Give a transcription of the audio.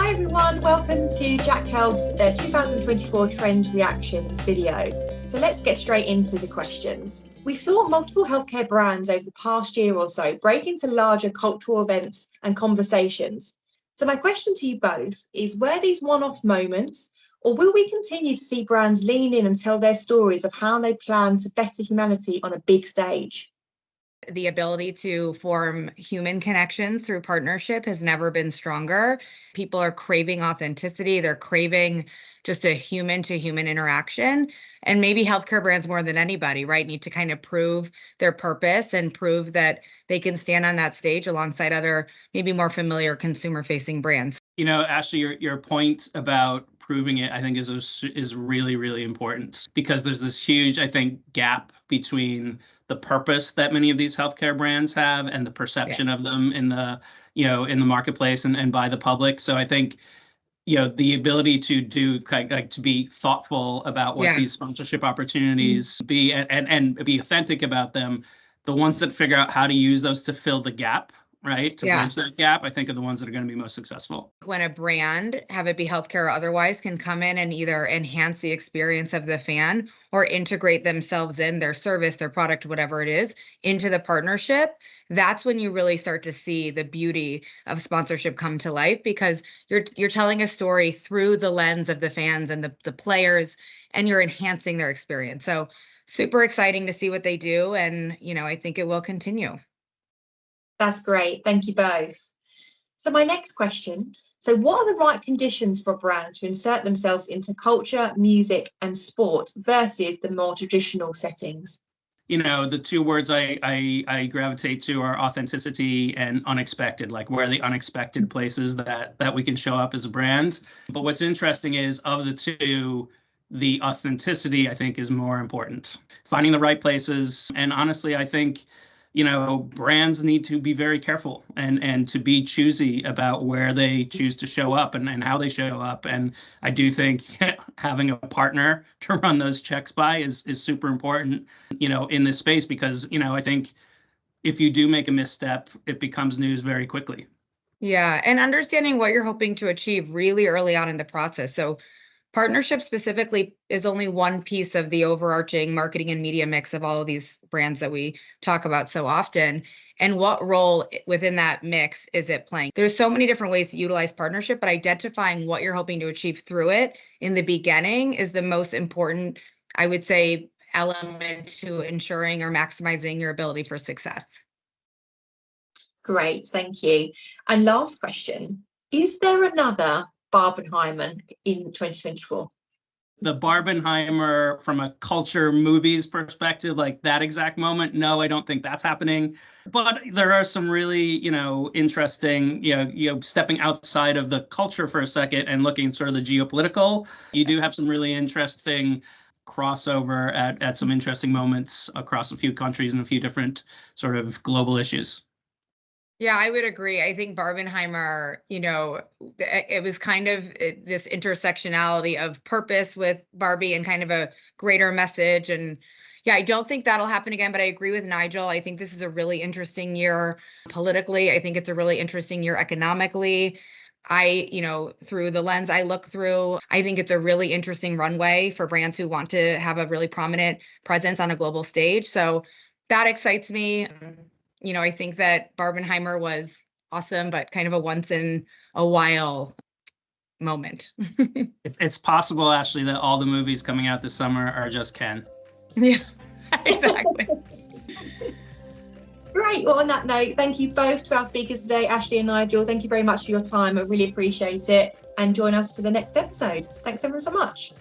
Hi everyone, welcome to Jack Health's 2024 Trend Reactions video. So let's get straight into the questions. We saw multiple healthcare brands over the past year or so break into larger cultural events and conversations. So my question to you both is, were these one-off moments, or will we continue to see brands lean in and tell their stories of how they plan to better humanity on a big stage? The ability to form human connections through partnership has never been stronger. People are craving authenticity. They're craving just a human to human interaction. And maybe healthcare brands more than anybody, right, need to kind of prove their purpose and prove that they can stand on that stage alongside other, maybe more familiar consumer facing brands. You know, Ashley, your point about proving it, I think, is really, really important, because there's this huge, I think, gap between the purpose that many of these healthcare brands have and the perception of them in the, in the marketplace and by the public. So I think, the ability to do like to be thoughtful about what these sponsorship opportunities be and be authentic about them. The ones that figure out how to use those to fill the gap, right, to bridge that gap, I think are the ones that are going to be most successful. When a brand, have it be healthcare or otherwise, can come in and either enhance the experience of the fan or integrate themselves in their service, their product, whatever it is, into the partnership, that's when you really start to see the beauty of sponsorship come to life, because you're telling a story through the lens of the fans and the players, and you're enhancing their experience. So super exciting to see what they do. And, I think it will continue. That's great. Thank you both. So my next question. So what are the right conditions for a brand to insert themselves into culture, music, and sport versus the more traditional settings? The two words I gravitate to are authenticity and unexpected, like where are the unexpected places that we can show up as a brand. But what's interesting is, of the two, the authenticity, I think, is more important. Finding the right places. And honestly, I think, brands need to be very careful and to be choosy about where they choose to show up and how they show up. And I do think having a partner to run those checks by is super important, in this space, because, I think if you do make a misstep, it becomes news very quickly. Yeah. And understanding what you're hoping to achieve really early on in the process. So partnership specifically is only one piece of the overarching marketing and media mix of all of these brands that we talk about so often. And what role within that mix is it playing? There's so many different ways to utilize partnership, but identifying what you're hoping to achieve through it in the beginning is the most important, I would say, element to ensuring or maximizing your ability for success. Great, thank you. And last question, is there another Barbenheimer in 2024? The Barbenheimer from a culture movies perspective, like that exact moment, no, I don't think that's happening. But there are some really, interesting, stepping outside of the culture for a second and looking sort of the geopolitical. You do have some really interesting crossover at some interesting moments across a few countries and a few different sort of global issues. Yeah, I would agree. I think Barbenheimer, it was kind of this intersectionality of purpose with Barbie and kind of a greater message. And yeah, I don't think that'll happen again, but I agree with Nigel. I think this is a really interesting year politically. I think it's a really interesting year economically. Through the lens I look through, I think it's a really interesting runway for brands who want to have a really prominent presence on a global stage. So that excites me. I think that Barbenheimer was awesome, but kind of a once in a while moment. It's possible, Ashley, that all the movies coming out this summer are just Ken. Yeah, exactly. Great. Well, on that note, thank you both to our speakers today, Ashley and Nigel. Thank you very much for your time. I really appreciate it. And join us for the next episode. Thanks everyone so much.